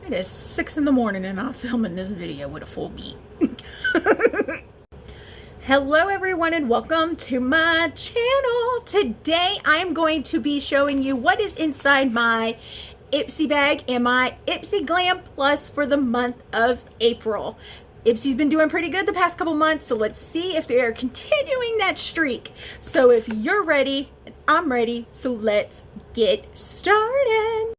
It is 6 in the morning and I'm filming this video with a full beat. Hello everyone and welcome to my channel. Today I'm going to be showing you what is inside my Ipsy bag and my Ipsy Glam Plus for the month of April. Ipsy's been doing pretty good the past couple months, so let's see if they are continuing that streak. So if you're ready, I'm ready, so let's get started.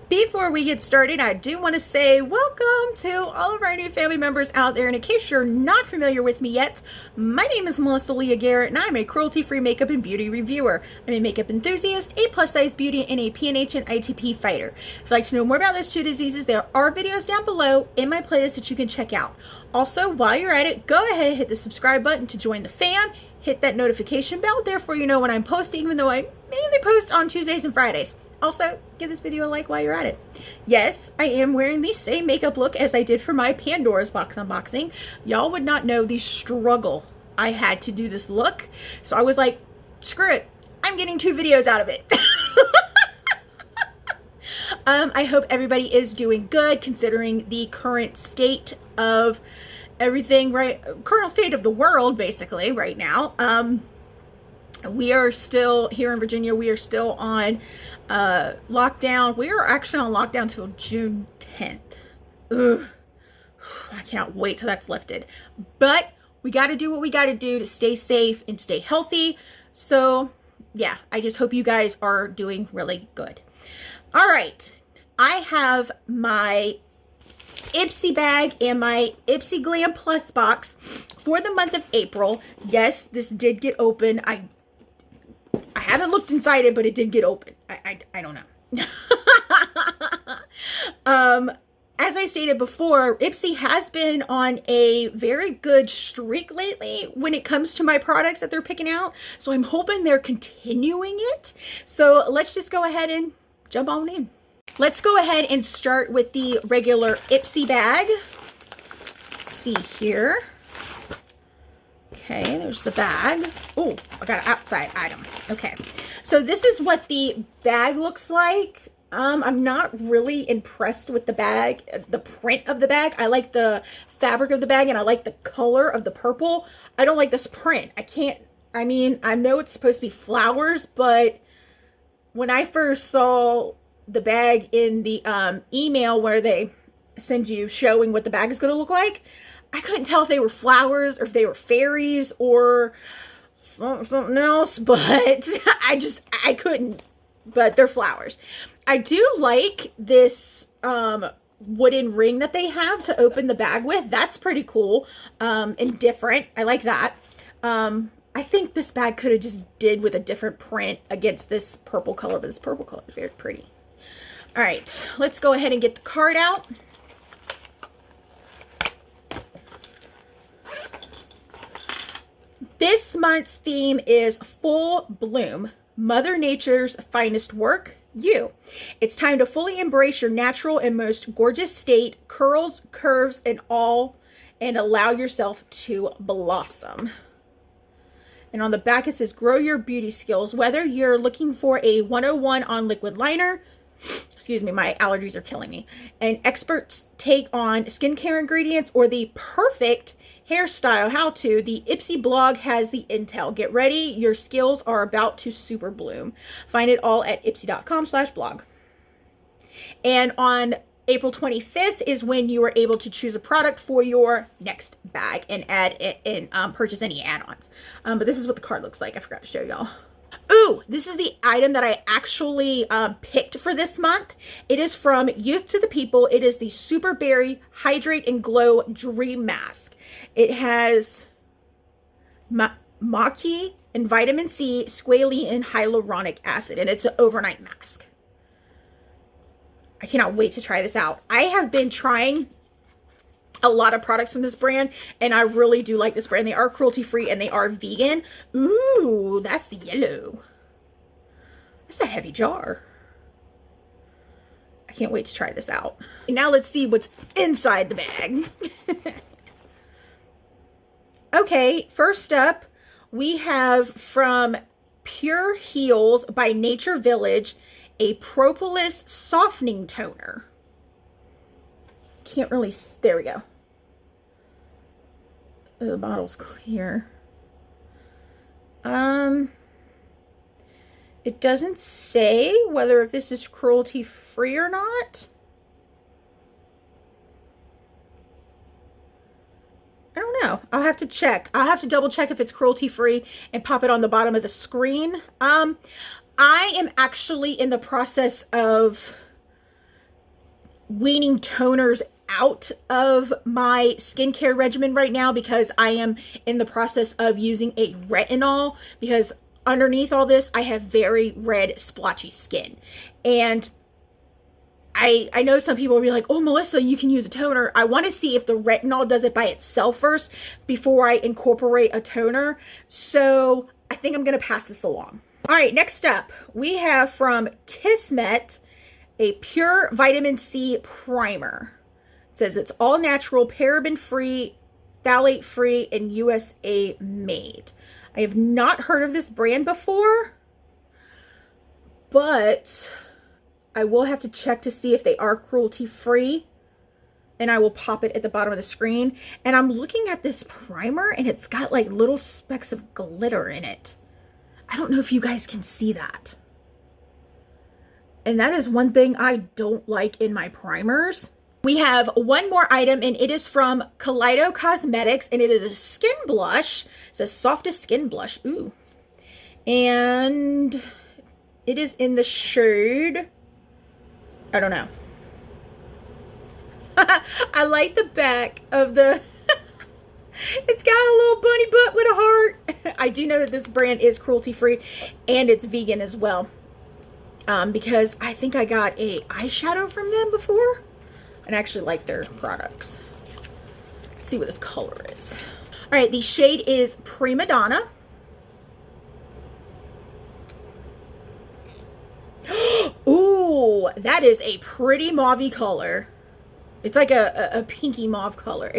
Before we get started, I do want to say welcome to all of our new family members out there. And in case you're not familiar with me yet, my name is Melissa Leah Garrett and I'm a cruelty-free makeup and beauty reviewer. I'm a makeup enthusiast, a plus-size beauty, and a PNH and ITP fighter. If you'd like to know more about those two diseases, there are videos down below in my playlist that you can check out. Also, while you're at it, go ahead and hit the subscribe button to join the fam. Hit that notification bell, therefore you know when I'm posting, even though I mainly post on Tuesdays and Fridays. Also, give this video a like while you're at it. Yes, I am wearing the same makeup look as I did for my Pandora's box unboxing. Y'all would not know the struggle I had to do this look. So I was like, screw it. I'm getting 2 videos out of it. I hope everybody is doing good considering the current state of everything, right? Current state of the world, basically, right now. We are still here in Virginia. We are still on lockdown. We are actually on lockdown till June 10th. Ugh. I cannot wait till that's lifted. But we got to do what we got to do to stay safe and stay healthy. So yeah, I just hope you guys are doing really good. All right. I have my Ipsy bag and my Ipsy Glam Plus box for the month of April. Yes, this did get open. I haven't looked inside it, but it did get open. I don't know. As I stated before, Ipsy has been on a very good streak lately when it comes to my products that they're picking out. So I'm hoping they're continuing it. So let's just go ahead and jump on in. Let's go ahead and start with the regular Ipsy bag. Let's see here. Okay, there's the bag. Oh, I got an outside item. Okay, so this is what the bag looks like. I'm not really impressed with the bag, the print of the bag. I like the fabric of the bag and I like the color of the purple. I don't like this print. I mean, I know it's supposed to be flowers, but when I first saw the bag in the email where they send you showing what the bag is going to look like, I couldn't tell if they were flowers or if they were fairies or something else, but I couldn't, but they're flowers. I do like this wooden ring that they have to open the bag with. That's pretty cool and different. I like that. I think this bag could have just did with a different print against this purple color, but this purple color is very pretty. All right, let's go ahead and get the card out. This month's theme is Full Bloom, Mother Nature's finest work, you. It's time to fully embrace your natural and most gorgeous state, curls, curves, and all, and allow yourself to blossom. And on the back it says, grow your beauty skills. Whether you're looking for a 101 on liquid liner, excuse me, my allergies are killing me, an expert's take on skincare ingredients, or the perfect hairstyle how-to, the Ipsy blog has the intel. Get ready, your skills are about to super bloom. Find it all at ipsy.com/blog. And on April 25th is when you are able to choose a product for your next bag and add it and purchase any add-ons. But this is what the card looks like. I forgot to show y'all. Ooh, this is the item that I actually picked for this month. It is from Youth to the People. It is the Super Berry Hydrate and Glow Dream Mask. It has maca and vitamin C, squalene, and hyaluronic acid, and it's an overnight mask. I cannot wait to try this out. I have been trying a lot of products from this brand, and I really do like this brand. They are cruelty-free and they are vegan. Ooh, that's the yellow. That's a heavy jar. I can't wait to try this out. And now let's see what's inside the bag. Okay, first up, we have from Pure Heals by Nature Village, a Propolis softening toner. can't really, there we go. The bottle's clear. It doesn't say whether if this is cruelty free or not. I don't know. I'll have to check. I'll have to double check if it's cruelty free and pop it on the bottom of the screen. I am actually in the process of weaning toners out of my skincare regimen right now because I am in the process of using a retinol, because underneath all this I have very red splotchy skin. And I know some people will be like, oh, Melissa, you can use a toner. I want to see if the retinol does it by itself first before I incorporate a toner. So I think I'm going to pass this along. All right, next up, we have from Kismet a Pure Vitamin C Primer. It says it's all natural, paraben free, phthalate free, and USA made. I have not heard of this brand before, but I will have to check to see if they are cruelty free, and I will pop it at the bottom of the screen. And I'm looking at this primer and it's got like little specks of glitter in it. I don't know if you guys can see that. And that is one thing I don't like in my primers. We have one more item, and it is from Kaleido Cosmetics, and it is a skin blush. It's the softest skin blush. Ooh. And it is in the shade, I don't know. I like the back of the, it's got a little bunny butt with a heart. I do know that this brand is cruelty free and it's vegan as well. Because I think I got a eyeshadow from them before and I actually like their products. Let's see what this color is. All right, the shade is Prima Donna. Ooh, that is a pretty mauvey color. It's like a pinky mauve color.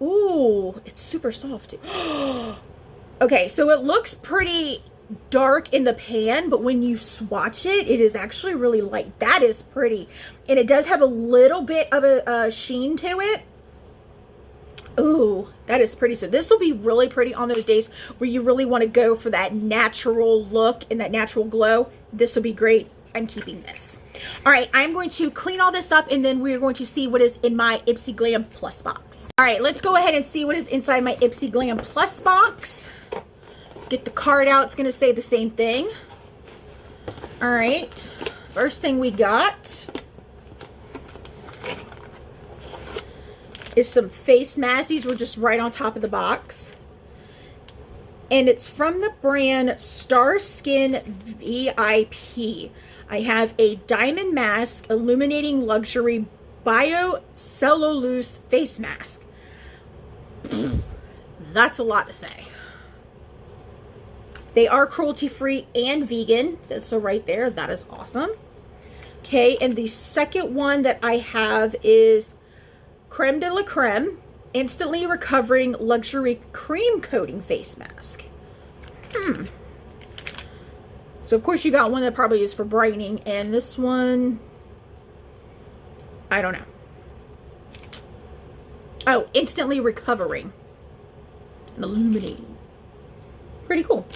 Ooh, it's super soft too. Okay, so it looks pretty dark in the pan, but when you swatch it, it is actually really light. That is pretty. And it does have a little bit of a sheen to it. Ooh, that is pretty. So this will be really pretty on those days where you really want to go for that natural look and that natural glow. This will be great. I'm keeping this. All right, I'm going to clean all this up and then we're going to see what is in my Ipsy Glam Plus box. All right, let's go ahead and see what is inside my Ipsy Glam Plus box. Get the card out. It's going to say the same thing. All right, first thing we got is some face masks. These were just right on top of the box. And it's from the brand Star Skin VIP. I have a diamond mask, illuminating luxury biocellulose face mask. That's a lot to say. They are cruelty-free and vegan. It says so right there. That is awesome. Okay, and the second one that I have is Creme de la Creme Instantly Recovering Luxury Cream Coating Face Mask. So, of course, you got one that probably is for brightening, and this one, I don't know. Oh, Instantly Recovering and Illuminating. Pretty cool.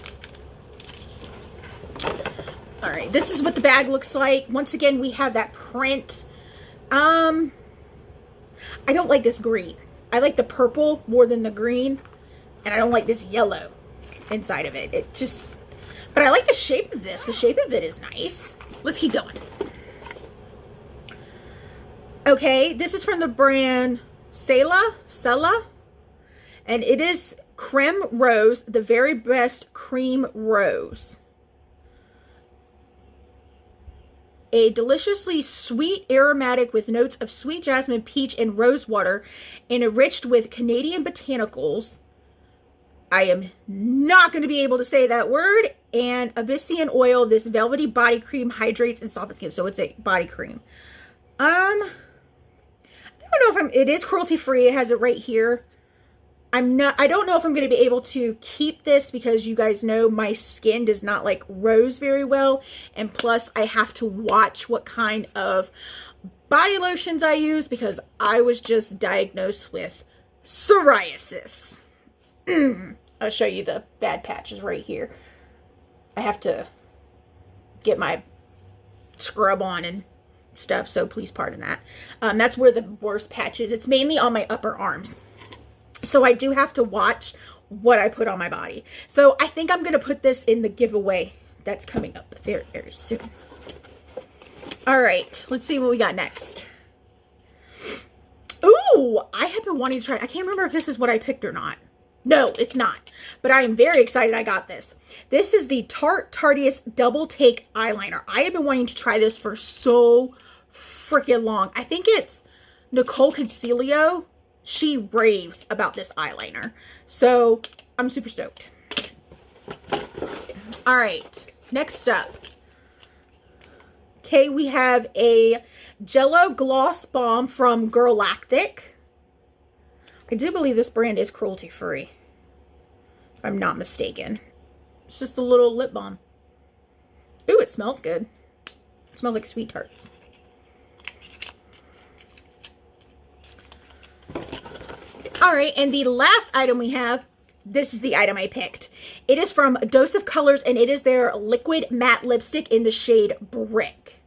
All right, this is what the bag looks like. Once again, we have that print. I don't like this green. I like the purple more than the green, and I don't like this yellow inside of it. It just... But I like the shape of this. The shape of it is nice. Let's keep going. Okay, this is from the brand Sela, and it is Creme Rose, the very best cream rose. A deliciously sweet aromatic with notes of sweet jasmine, peach, and rose water, and enriched with Canadian botanicals. I am not going to be able to say that word. And Abyssinian oil. This velvety body cream hydrates and softens skin. So it's a body cream. I don't know if it is cruelty free. It has it right here. I don't know if I'm going to be able to keep this because you guys know my skin does not like rose very well. And plus I have to watch what kind of body lotions I use because I was just diagnosed with psoriasis. I'll show you the bad patches right here. I have to get my scrub on and stuff, so please pardon that. That's where the worst patch is. It's mainly on my upper arms. So I do have to watch what I put on my body. So I think I'm going to put this in the giveaway that's coming up very, very soon. All right, let's see what we got next. Ooh, I have been wanting to try. I can't remember if this is what I picked or not. No, it's not. But I am very excited I got this. This is the Tarte Tarteist Double Take Eyeliner. I have been wanting to try this for so freaking long. I think it's Nicole Conceal. She raves about this eyeliner. So I'm super stoked. All right, next up. Okay, we have a Jello Gloss Balm from Galactic. I do believe this brand is cruelty-free, if I'm not mistaken. It's just a little lip balm. Ooh, it smells good. It smells like sweet tarts. All right, and the last item we have, this is the item I picked. It is from Dose of Colors, and it is their liquid matte lipstick in the shade Brick.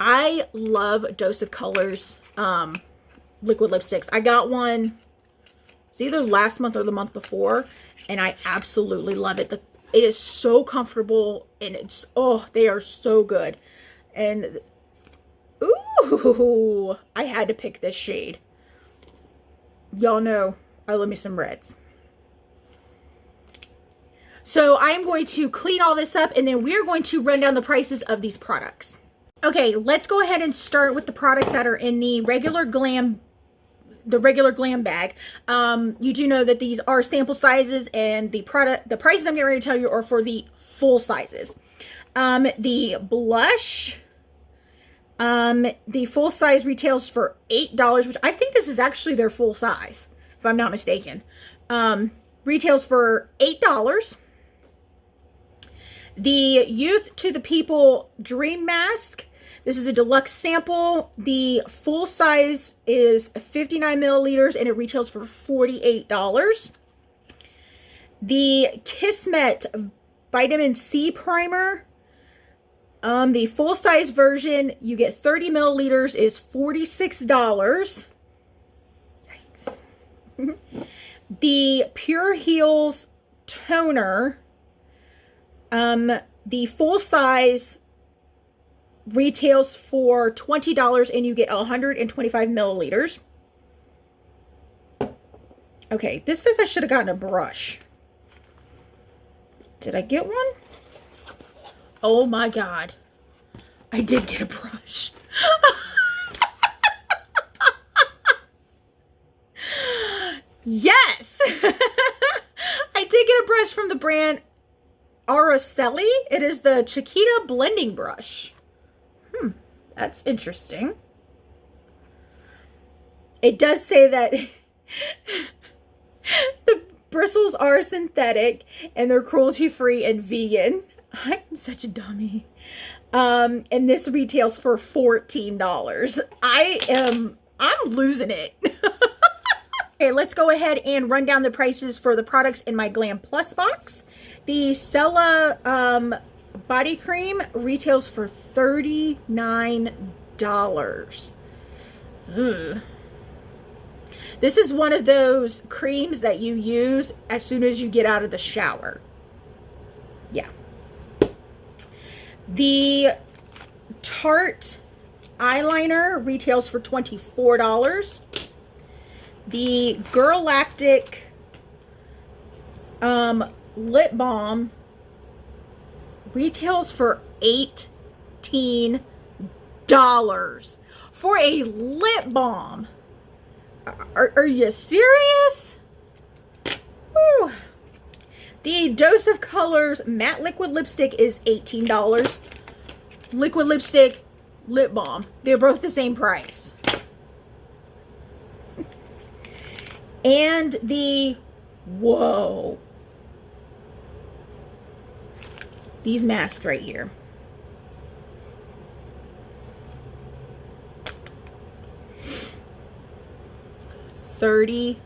I love Dose of Colors liquid lipsticks. I got one, it's either last month or the month before, and I absolutely love it. It is so comfortable, and it's, oh, they are so good. And, ooh, I had to pick this shade. Y'all know I love me some reds. So I'm going to clean all this up, and then we're going to run down the prices of these products. Okay, let's go ahead and start with the products that are in the regular glam bag. You do know that these are sample sizes, and the prices I'm getting ready to tell you are for the full sizes. The blush, the full size retails for $8, which I think this is actually their full size, if I'm not mistaken. Retails for $8. The Youth to the People Dream Mask. This is a deluxe sample. The full size is 59 milliliters and it retails for $48. The Kismet Vitamin C Primer. The full size version, you get 30 milliliters, is $46. Yikes. The Pure Heals Toner. The full size retails for $20 and you get 125 milliliters. Okay, this says I should have gotten a brush. Did I get one? Oh my God. I did get a brush. Yes. I did get a brush from the brand Araceli. It is the Chiquita blending brush. That's interesting. It does say that the bristles are synthetic and they're cruelty-free and vegan. I'm such a dummy. And this retails for $14. I'm losing it. Okay, let's go ahead and run down the prices for the products in my Glam Plus box. The Stella body cream retails for $39. This is one of those creams that you use as soon as you get out of the shower. Yeah. The Tarte eyeliner retails for $24. The Galactic lip balm retails for $18 for a lip balm. Are you serious? Whew. The Dose of Colors matte liquid lipstick is $18. Liquid lipstick, lip balm, they're both the same price. And the, whoa, these masks right here. $30.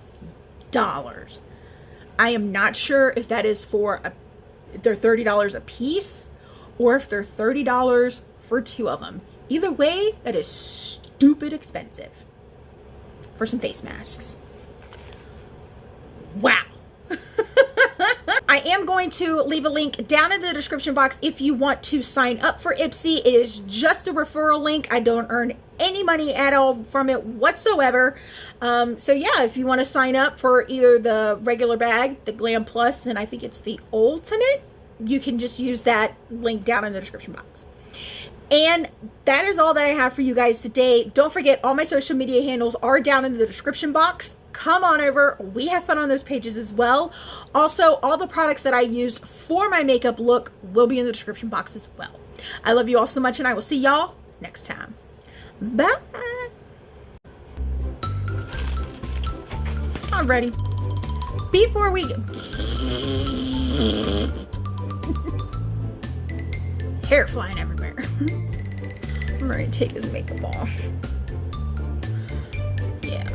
I am not sure if that is for they're $30 a piece or if they're $30 for 2 of them. Either way, that is stupid expensive for some face masks. Wow. I am going to leave a link down in the description box if you want to sign up for Ipsy. It is just a referral link. I don't earn any money at all from it whatsoever. So yeah, if you want to sign up for either the regular bag, the Glam Plus, and I think it's the Ultimate, you can just use that link down in the description box. And that is all that I have for you guys today. Don't forget, all my social media handles are down in the description box. Come on over. We have fun on those pages as well. Also, all the products that I used for my makeup look will be in the description box as well. I love you all so much, and I will see y'all next time. Bye. Alrighty. Before we hair flying everywhere. I'm ready to take his makeup off. Yeah.